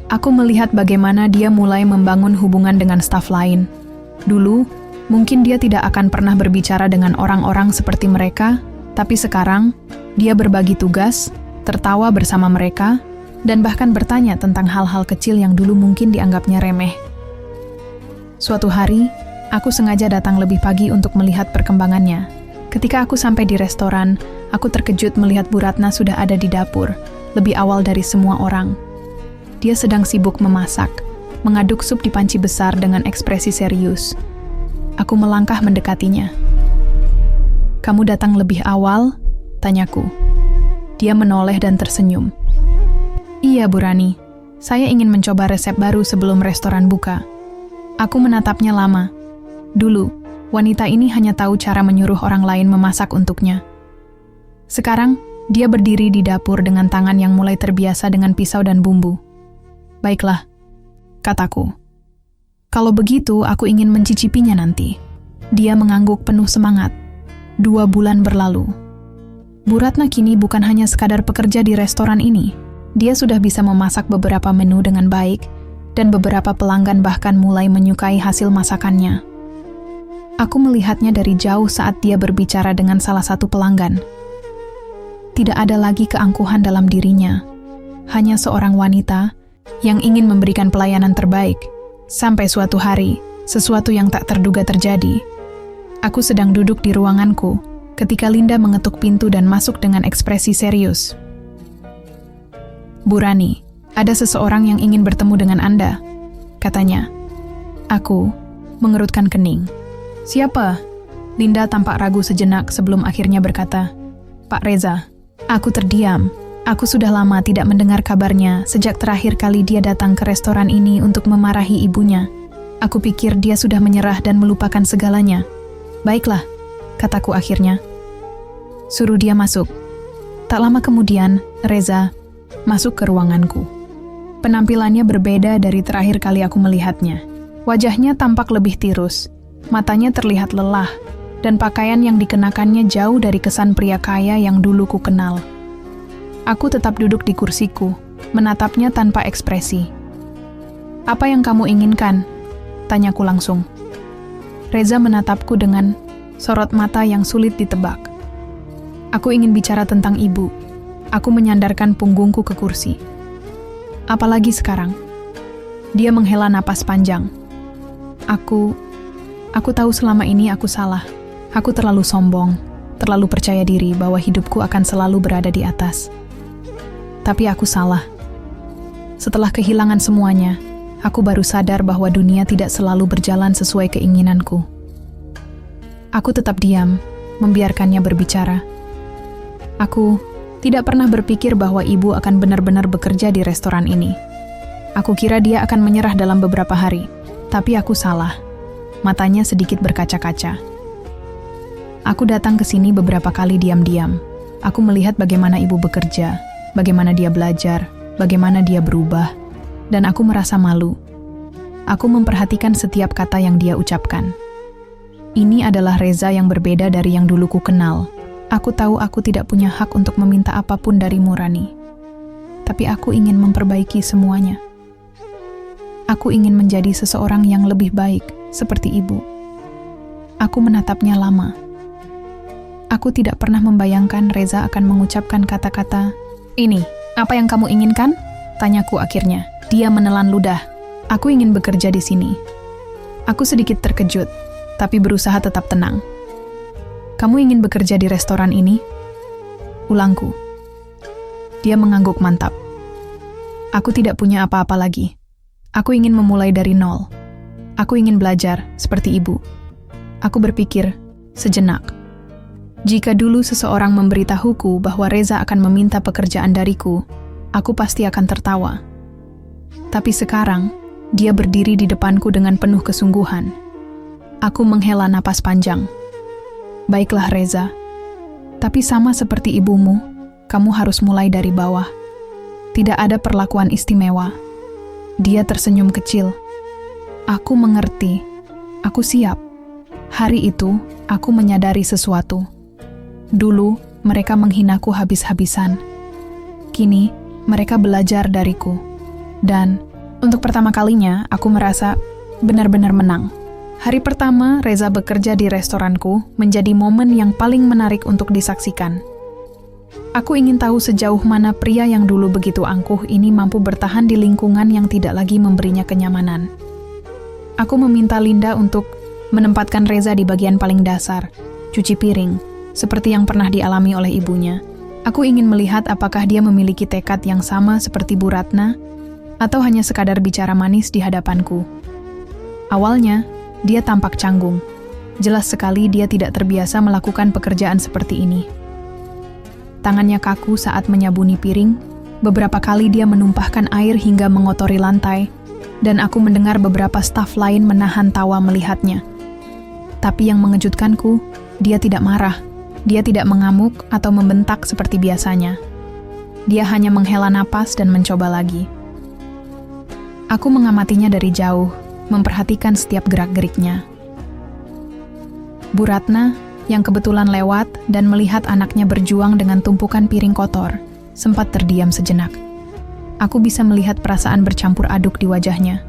Aku melihat bagaimana dia mulai membangun hubungan dengan staf lain. Dulu, mungkin dia tidak akan pernah berbicara dengan orang-orang seperti mereka, tapi sekarang, dia berbagi tugas, tertawa bersama mereka, dan bahkan bertanya tentang hal-hal kecil yang dulu mungkin dianggapnya remeh. Suatu hari, aku sengaja datang lebih pagi untuk melihat perkembangannya. Ketika aku sampai di restoran, aku terkejut melihat Bu Ratna sudah ada di dapur, lebih awal dari semua orang. Dia sedang sibuk memasak, mengaduk sup di panci besar dengan ekspresi serius. Aku melangkah mendekatinya. "Kamu datang lebih awal?" tanyaku. Dia menoleh dan tersenyum. "Iya, Bu Rani. Saya ingin mencoba resep baru sebelum restoran buka." Aku menatapnya lama. Dulu, wanita ini hanya tahu cara menyuruh orang lain memasak untuknya. Sekarang, dia berdiri di dapur dengan tangan yang mulai terbiasa dengan pisau dan bumbu. "Baiklah," kataku. "Kalau begitu, aku ingin mencicipinya nanti." Dia mengangguk penuh semangat. 2 bulan berlalu. Bu Ratna kini bukan hanya sekadar pekerja di restoran ini. Dia sudah bisa memasak beberapa menu dengan baik, dan beberapa pelanggan bahkan mulai menyukai hasil masakannya. Aku melihatnya dari jauh saat dia berbicara dengan salah satu pelanggan. Tidak ada lagi keangkuhan dalam dirinya. Hanya seorang wanita yang ingin memberikan pelayanan terbaik. Sampai suatu hari, sesuatu yang tak terduga terjadi. Aku sedang duduk di ruanganku, ketika Linda mengetuk pintu dan masuk dengan ekspresi serius. "Bu Rani, ada seseorang yang ingin bertemu dengan Anda," katanya. Aku mengerutkan kening. "Siapa?" Linda tampak ragu sejenak sebelum akhirnya berkata, "Pak Reza." Aku terdiam. Aku sudah lama tidak mendengar kabarnya sejak terakhir kali dia datang ke restoran ini untuk memarahi ibunya. Aku pikir dia sudah menyerah dan melupakan segalanya. "Baiklah," kataku akhirnya. "Suruh dia masuk." Tak lama kemudian, Reza masuk ke ruanganku. Penampilannya berbeda dari terakhir kali aku melihatnya. Wajahnya tampak lebih tirus, matanya terlihat lelah, dan pakaian yang dikenakannya jauh dari kesan pria kaya yang dulu ku kenal. Aku tetap duduk di kursiku, menatapnya tanpa ekspresi. "Apa yang kamu inginkan?" tanyaku langsung. Reza menatapku dengan sorot mata yang sulit ditebak. "Aku ingin bicara tentang ibu." Aku menyandarkan punggungku ke kursi. "Apalagi sekarang?" Dia menghela napas panjang. Aku tahu selama ini aku salah. Aku terlalu sombong, terlalu percaya diri bahwa hidupku akan selalu berada di atas. Tapi aku salah. Setelah kehilangan semuanya, aku baru sadar bahwa dunia tidak selalu berjalan sesuai keinginanku. Aku tetap diam, membiarkannya berbicara. Aku tidak pernah berpikir bahwa ibu akan benar-benar bekerja di restoran ini. Aku kira dia akan menyerah dalam beberapa hari, tapi aku salah. Matanya sedikit berkaca-kaca. Aku datang ke sini beberapa kali diam-diam. Aku melihat bagaimana ibu bekerja, bagaimana dia belajar, bagaimana dia berubah, dan aku merasa malu. Aku memperhatikan setiap kata yang dia ucapkan. Ini adalah Reza yang berbeda dari yang dulu ku kenal. Aku tahu aku tidak punya hak untuk meminta apapun darimu, Rani. Tapi aku ingin memperbaiki semuanya. Aku ingin menjadi seseorang yang lebih baik, seperti ibu. Aku menatapnya lama. Aku tidak pernah membayangkan Reza akan mengucapkan kata-kata, "Ini, apa yang kamu inginkan?" Tanyaku akhirnya. Dia menelan ludah. Aku ingin bekerja di sini. Aku sedikit terkejut, tapi berusaha tetap tenang. Kamu ingin bekerja di restoran ini? Ulangku. Dia mengangguk mantap. Aku tidak punya apa-apa lagi. Aku ingin memulai dari nol. Aku ingin belajar, seperti ibu. Aku berpikir, sejenak. Jika dulu seseorang memberitahuku bahwa Reza akan meminta pekerjaan dariku, aku pasti akan tertawa. Tapi sekarang, dia berdiri di depanku dengan penuh kesungguhan. Aku menghela napas panjang. Baiklah Reza, tapi sama seperti ibumu, kamu harus mulai dari bawah. Tidak ada perlakuan istimewa. Dia tersenyum kecil. Aku mengerti. Aku siap. Hari itu, aku menyadari sesuatu. Dulu, mereka menghinaku habis-habisan. Kini, mereka belajar dariku. Dan, untuk pertama kalinya, aku merasa benar-benar menang. Hari pertama, Reza bekerja di restoranku menjadi momen yang paling menarik untuk disaksikan. Aku ingin tahu sejauh mana pria yang dulu begitu angkuh ini mampu bertahan di lingkungan yang tidak lagi memberinya kenyamanan. Aku meminta Linda untuk menempatkan Reza di bagian paling dasar, cuci piring, seperti yang pernah dialami oleh ibunya. Aku ingin melihat apakah dia memiliki tekad yang sama seperti Bu Ratna, atau hanya sekadar bicara manis di hadapanku. Awalnya, dia tampak canggung. Jelas sekali dia tidak terbiasa melakukan pekerjaan seperti ini. Tangannya kaku saat menyabuni piring, beberapa kali dia menumpahkan air hingga mengotori lantai, dan aku mendengar beberapa staf lain menahan tawa melihatnya. Tapi yang mengejutkanku, dia tidak marah. Dia tidak mengamuk atau membentak seperti biasanya. Dia hanya menghela napas dan mencoba lagi. Aku mengamatinya dari jauh, memperhatikan setiap gerak-geriknya. Bu Ratna, yang kebetulan lewat dan melihat anaknya berjuang dengan tumpukan piring kotor, sempat terdiam sejenak. Aku bisa melihat perasaan bercampur aduk di wajahnya.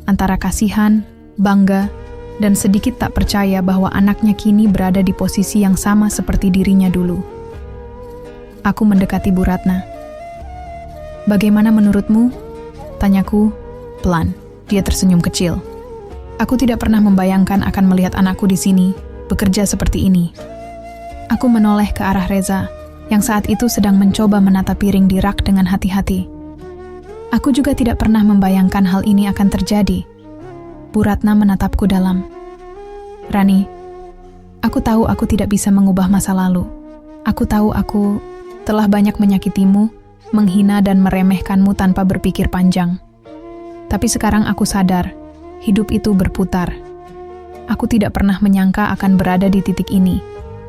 Antara kasihan, bangga, dan sedikit tak percaya bahwa anaknya kini berada di posisi yang sama seperti dirinya dulu. Aku mendekati Bu Ratna. "Bagaimana menurutmu?" Tanyaku, pelan. Dia tersenyum kecil. Aku tidak pernah membayangkan akan melihat anakku di sini, bekerja seperti ini. Aku menoleh ke arah Reza, yang saat itu sedang mencoba menata piring di rak dengan hati-hati. Aku juga tidak pernah membayangkan hal ini akan terjadi. Bu Ratna menatapku dalam. "Rani, aku tahu aku tidak bisa mengubah masa lalu. Aku tahu aku telah banyak menyakitimu, menghina dan meremehkanmu tanpa berpikir panjang. Tapi sekarang aku sadar, hidup itu berputar. Aku tidak pernah menyangka akan berada di titik ini,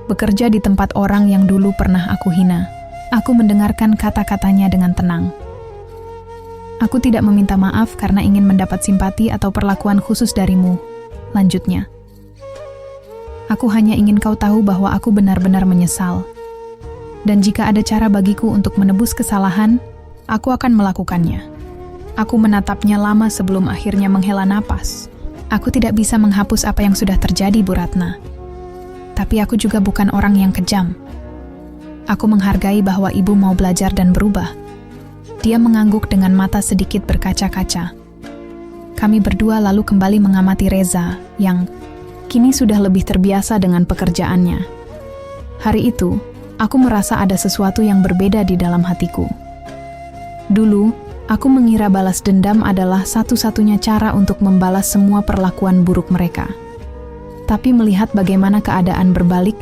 bekerja di tempat orang yang dulu pernah aku hina." Aku mendengarkan kata-katanya dengan tenang. "Aku tidak meminta maaf karena ingin mendapat simpati atau perlakuan khusus darimu," lanjutnya. "Aku hanya ingin kau tahu bahwa aku benar-benar menyesal. Dan jika ada cara bagiku untuk menebus kesalahan, aku akan melakukannya." Aku menatapnya lama sebelum akhirnya menghela napas. Aku tidak bisa menghapus apa yang sudah terjadi, Bu Ratna. Tapi aku juga bukan orang yang kejam. Aku menghargai bahwa ibu mau belajar dan berubah. Dia mengangguk dengan mata sedikit berkaca-kaca. Kami berdua lalu kembali mengamati Reza yang kini sudah lebih terbiasa dengan pekerjaannya. Hari itu, aku merasa ada sesuatu yang berbeda di dalam hatiku. Dulu, aku mengira balas dendam adalah satu-satunya cara untuk membalas semua perlakuan buruk mereka. Tapi melihat bagaimana keadaan berbalik,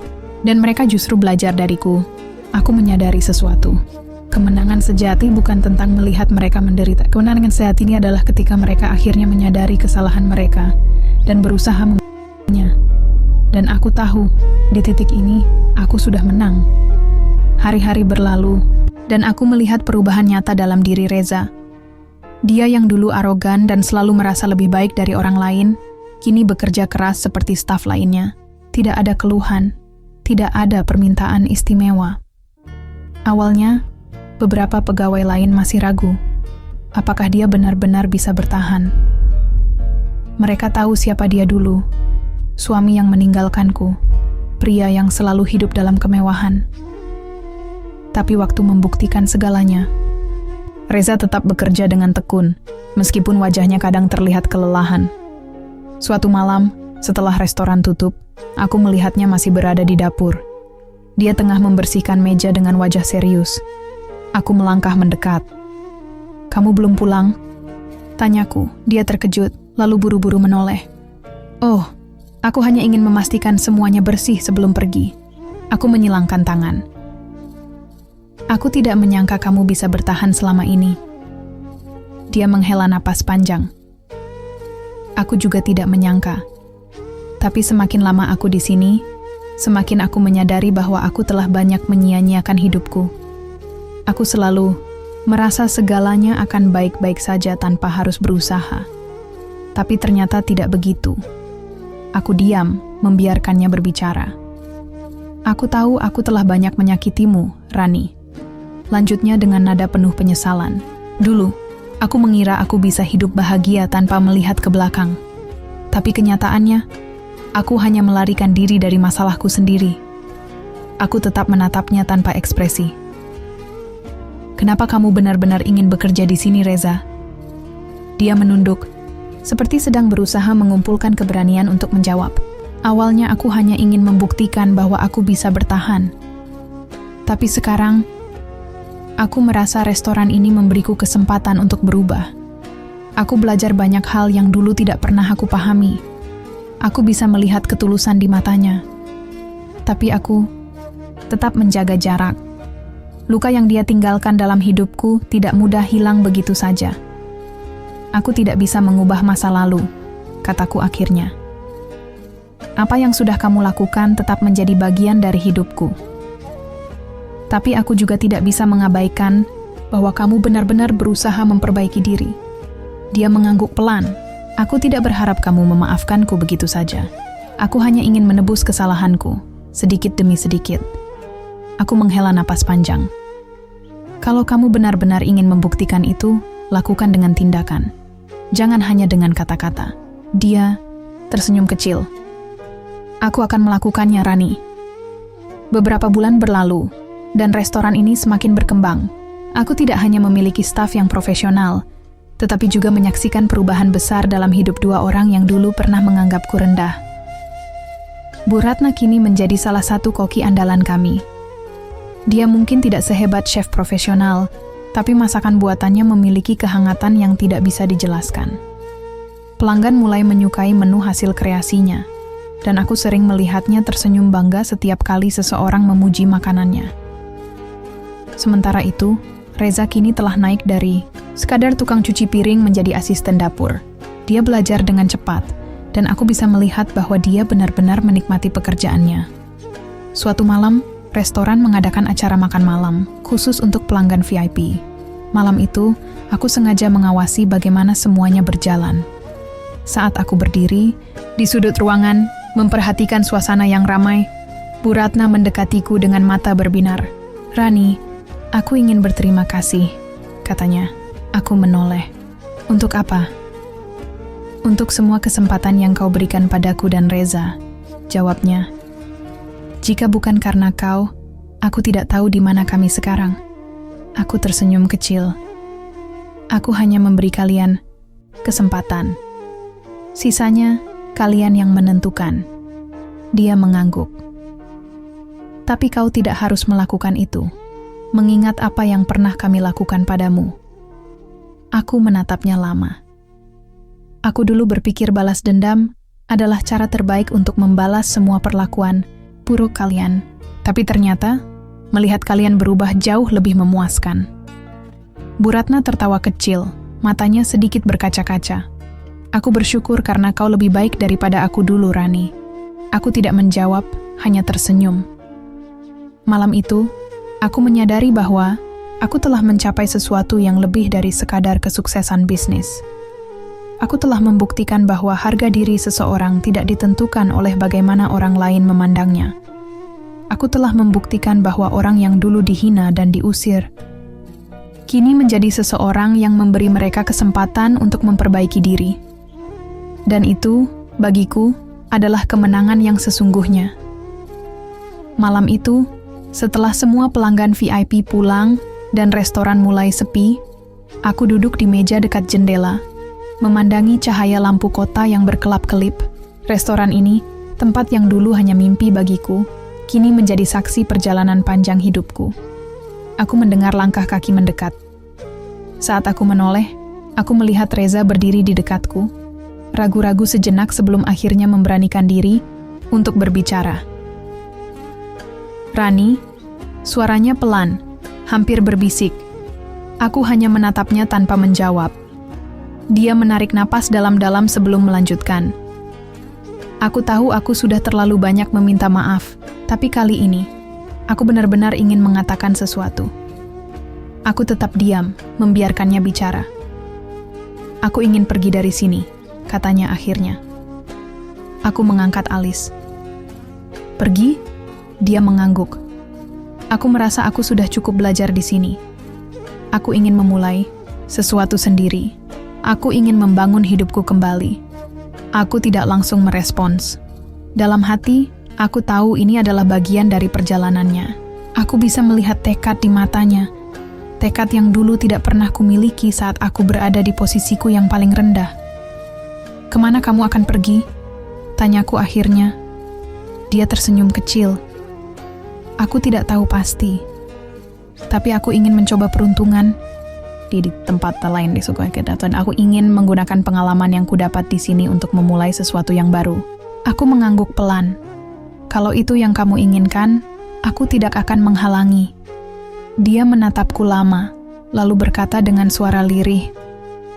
dan mereka justru belajar dariku, aku menyadari sesuatu. Kemenangan sejati bukan tentang melihat mereka menderita. Kemenangan sejati ini adalah ketika mereka akhirnya menyadari kesalahan mereka dan berusaha membangunnya. Dan aku tahu, di titik ini, aku sudah menang. Hari-hari berlalu, dan aku melihat perubahan nyata dalam diri Reza. Dia yang dulu arogan dan selalu merasa lebih baik dari orang lain, kini bekerja keras seperti staf lainnya. Tidak ada keluhan, tidak ada permintaan istimewa. Awalnya, beberapa pegawai lain masih ragu, apakah dia benar-benar bisa bertahan. Mereka tahu siapa dia dulu, suami yang meninggalkanku, pria yang selalu hidup dalam kemewahan. Tapi waktu membuktikan segalanya, Reza tetap bekerja dengan tekun, meskipun wajahnya kadang terlihat kelelahan. Suatu malam, setelah restoran tutup, aku melihatnya masih berada di dapur. Dia tengah membersihkan meja dengan wajah serius. Aku melangkah mendekat. "Kamu belum pulang?" Tanyaku. Dia terkejut, lalu buru-buru menoleh. "Oh, aku hanya ingin memastikan semuanya bersih sebelum pergi." Aku menyilangkan tangan. "Aku tidak menyangka kamu bisa bertahan selama ini." Dia menghela napas panjang. Aku juga tidak menyangka. Tapi semakin lama aku di sini, semakin aku menyadari bahwa aku telah banyak menyia-nyiakan hidupku. Aku selalu merasa segalanya akan baik-baik saja tanpa harus berusaha. Tapi ternyata tidak begitu. Aku diam, membiarkannya berbicara. "Aku tahu aku telah banyak menyakitimu, Rani." Lanjutnya dengan nada penuh penyesalan. "Dulu, aku mengira aku bisa hidup bahagia tanpa melihat ke belakang. Tapi kenyataannya, aku hanya melarikan diri dari masalahku sendiri." Aku tetap menatapnya tanpa ekspresi. "Kenapa kamu benar-benar ingin bekerja di sini, Reza?" Dia menunduk, seperti sedang berusaha mengumpulkan keberanian untuk menjawab. "Awalnya aku hanya ingin membuktikan bahwa aku bisa bertahan. Tapi sekarang, aku merasa restoran ini memberiku kesempatan untuk berubah. Aku belajar banyak hal yang dulu tidak pernah aku pahami. Aku bisa melihat ketulusan di matanya. Tapi aku tetap menjaga jarak. Luka yang dia tinggalkan dalam hidupku tidak mudah hilang begitu saja. Aku tidak bisa mengubah masa lalu," kataku akhirnya. "Apa yang sudah kamu lakukan tetap menjadi bagian dari hidupku. Tapi aku juga tidak bisa mengabaikan bahwa kamu benar-benar berusaha memperbaiki diri." Dia mengangguk pelan. "Aku tidak berharap kamu memaafkanku begitu saja. Aku hanya ingin menebus kesalahanku, sedikit demi sedikit." Aku menghela napas panjang. "Kalau kamu benar-benar ingin membuktikan itu, lakukan dengan tindakan. Jangan hanya dengan kata-kata." Dia tersenyum kecil. "Aku akan melakukannya, Rani." Beberapa bulan berlalu, dan restoran ini semakin berkembang. Aku tidak hanya memiliki staf yang profesional, tetapi juga menyaksikan perubahan besar dalam hidup dua orang yang dulu pernah menganggapku rendah. Bu Ratna kini menjadi salah satu koki andalan kami. Dia mungkin tidak sehebat chef profesional, tapi masakan buatannya memiliki kehangatan yang tidak bisa dijelaskan. Pelanggan mulai menyukai menu hasil kreasinya, dan aku sering melihatnya tersenyum bangga setiap kali seseorang memuji makanannya. Sementara itu, Reza kini telah naik dari sekadar tukang cuci piring menjadi asisten dapur. Dia belajar dengan cepat, dan aku bisa melihat bahwa dia benar-benar menikmati pekerjaannya. Suatu malam, restoran mengadakan acara makan malam, khusus untuk pelanggan VIP. Malam itu, aku sengaja mengawasi bagaimana semuanya berjalan. Saat aku berdiri, di sudut ruangan, memperhatikan suasana yang ramai, Bu Ratna mendekatiku dengan mata berbinar. "Rani, aku ingin berterima kasih," katanya. Aku menoleh. "Untuk apa?" "Untuk semua kesempatan yang kau berikan padaku dan Reza," jawabnya. "Jika bukan karena kau, aku tidak tahu di mana kami sekarang." Aku tersenyum kecil. "Aku hanya memberi kalian kesempatan. Sisanya, kalian yang menentukan." Dia mengangguk. Tapi kau tidak harus melakukan itu, mengingat apa yang pernah kami lakukan padamu. Aku menatapnya lama. Aku dulu berpikir balas dendam adalah cara terbaik untuk membalas semua perlakuan buruk kalian. Tapi ternyata, melihat kalian berubah jauh lebih memuaskan. Bu Ratna tertawa kecil, matanya sedikit berkaca-kaca. Aku bersyukur karena kau lebih baik daripada aku dulu, Rani. Aku tidak menjawab, hanya tersenyum. Malam itu, aku menyadari bahwa aku telah mencapai sesuatu yang lebih dari sekadar kesuksesan bisnis. Aku telah membuktikan bahwa harga diri seseorang tidak ditentukan oleh bagaimana orang lain memandangnya. Aku telah membuktikan bahwa orang yang dulu dihina dan diusir, kini menjadi seseorang yang memberi mereka kesempatan untuk memperbaiki diri. Dan itu, bagiku, adalah kemenangan yang sesungguhnya. Malam itu, setelah semua pelanggan VIP pulang dan restoran mulai sepi, aku duduk di meja dekat jendela, memandangi cahaya lampu kota yang berkelap-kelip. Restoran ini, tempat yang dulu hanya mimpi bagiku, kini menjadi saksi perjalanan panjang hidupku. Aku mendengar langkah kaki mendekat. Saat aku menoleh, aku melihat Reza berdiri di dekatku, ragu-ragu sejenak sebelum akhirnya memberanikan diri untuk berbicara. Rani, suaranya pelan, hampir berbisik. Aku hanya menatapnya tanpa menjawab. Dia menarik napas dalam-dalam sebelum melanjutkan. Aku tahu aku sudah terlalu banyak meminta maaf, tapi kali ini, aku benar-benar ingin mengatakan sesuatu. Aku tetap diam, membiarkannya bicara. Aku ingin pergi dari sini, katanya akhirnya. Aku mengangkat alis. Pergi? Dia mengangguk. Aku merasa aku sudah cukup belajar di sini. Aku ingin memulai sesuatu sendiri. Aku ingin membangun hidupku kembali. Aku tidak langsung merespons. Dalam hati, aku tahu ini adalah bagian dari perjalanannya. Aku bisa melihat tekad di matanya. Tekad yang dulu tidak pernah kumiliki saat aku berada di posisiku yang paling rendah. Kemana kamu akan pergi? Tanyaku akhirnya. Dia tersenyum kecil. Aku tidak tahu pasti. Tapi aku ingin mencoba peruntungan di tempat lain di Sukoharjo. Aku ingin menggunakan pengalaman yang kudapat di sini untuk memulai sesuatu yang baru. Aku mengangguk pelan. Kalau itu yang kamu inginkan, aku tidak akan menghalangi. Dia menatapku lama, lalu berkata dengan suara lirih,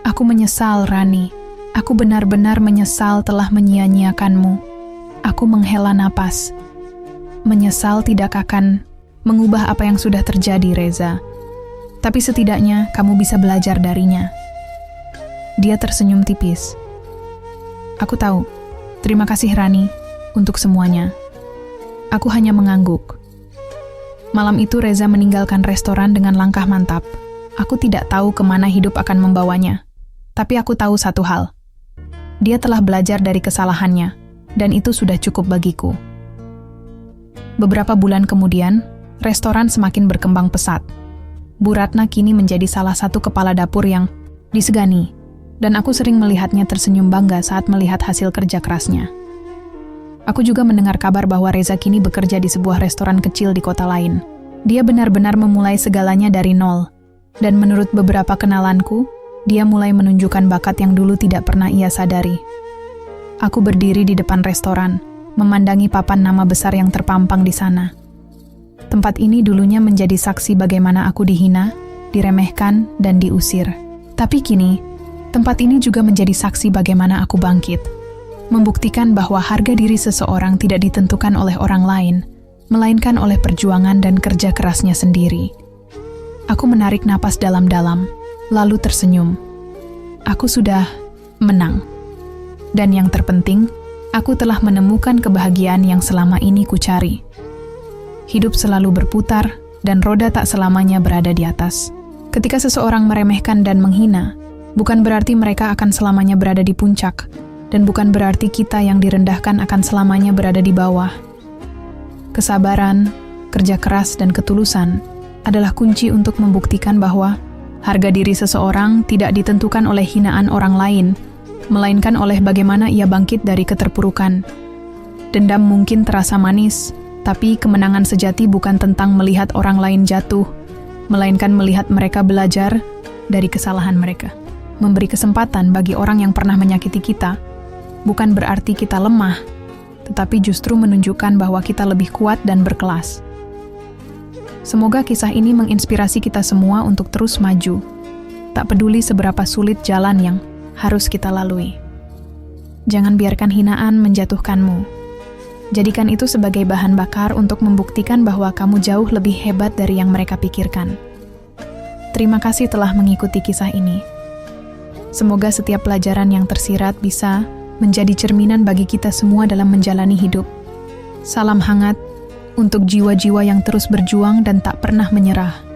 "Aku menyesal, Rani. Aku benar-benar menyesal telah menyia-nyiakanmu." Aku menghela napas. Menyesal tidak akan mengubah apa yang sudah terjadi, Reza. Tapi setidaknya kamu bisa belajar darinya. Dia tersenyum tipis. Aku tahu. Terima kasih, Rani, untuk semuanya. Aku hanya mengangguk. Malam itu Reza meninggalkan restoran dengan langkah mantap. Aku tidak tahu kemana hidup akan membawanya. Tapi aku tahu satu hal. Dia telah belajar dari kesalahannya, dan itu sudah cukup bagiku. Beberapa bulan kemudian, restoran semakin berkembang pesat. Bu Ratna kini menjadi salah satu kepala dapur yang disegani, dan aku sering melihatnya tersenyum bangga saat melihat hasil kerja kerasnya. Aku juga mendengar kabar bahwa Reza kini bekerja di sebuah restoran kecil di kota lain. Dia benar-benar memulai segalanya dari nol, dan menurut beberapa kenalanku, dia mulai menunjukkan bakat yang dulu tidak pernah ia sadari. Aku berdiri di depan restoran, memandangi papan nama besar yang terpampang di sana. Tempat ini dulunya menjadi saksi bagaimana aku dihina, diremehkan, dan diusir. Tapi kini, tempat ini juga menjadi saksi bagaimana aku bangkit. Membuktikan bahwa harga diri seseorang tidak ditentukan oleh orang lain, melainkan oleh perjuangan dan kerja kerasnya sendiri. Aku menarik napas dalam-dalam, lalu tersenyum. Aku sudah menang. Dan yang terpenting, aku telah menemukan kebahagiaan yang selama ini kucari. Hidup selalu berputar, dan roda tak selamanya berada di atas. Ketika seseorang meremehkan dan menghina, bukan berarti mereka akan selamanya berada di puncak, dan bukan berarti kita yang direndahkan akan selamanya berada di bawah. Kesabaran, kerja keras, dan ketulusan adalah kunci untuk membuktikan bahwa harga diri seseorang tidak ditentukan oleh hinaan orang lain, melainkan oleh bagaimana ia bangkit dari keterpurukan. Dendam mungkin terasa manis, tapi kemenangan sejati bukan tentang melihat orang lain jatuh, melainkan melihat mereka belajar dari kesalahan mereka. Memberi kesempatan bagi orang yang pernah menyakiti kita bukan berarti kita lemah, tetapi justru menunjukkan bahwa kita lebih kuat dan berkelas. Semoga kisah ini menginspirasi kita semua untuk terus maju, tak peduli seberapa sulit jalan yang harus kita lalui. Jangan biarkan hinaan menjatuhkanmu. Jadikan itu sebagai bahan bakar untuk membuktikan bahwa kamu jauh lebih hebat dari yang mereka pikirkan. Terima kasih telah mengikuti kisah ini. Semoga setiap pelajaran yang tersirat bisa menjadi cerminan bagi kita semua dalam menjalani hidup. Salam hangat untuk jiwa-jiwa yang terus berjuang dan tak pernah menyerah.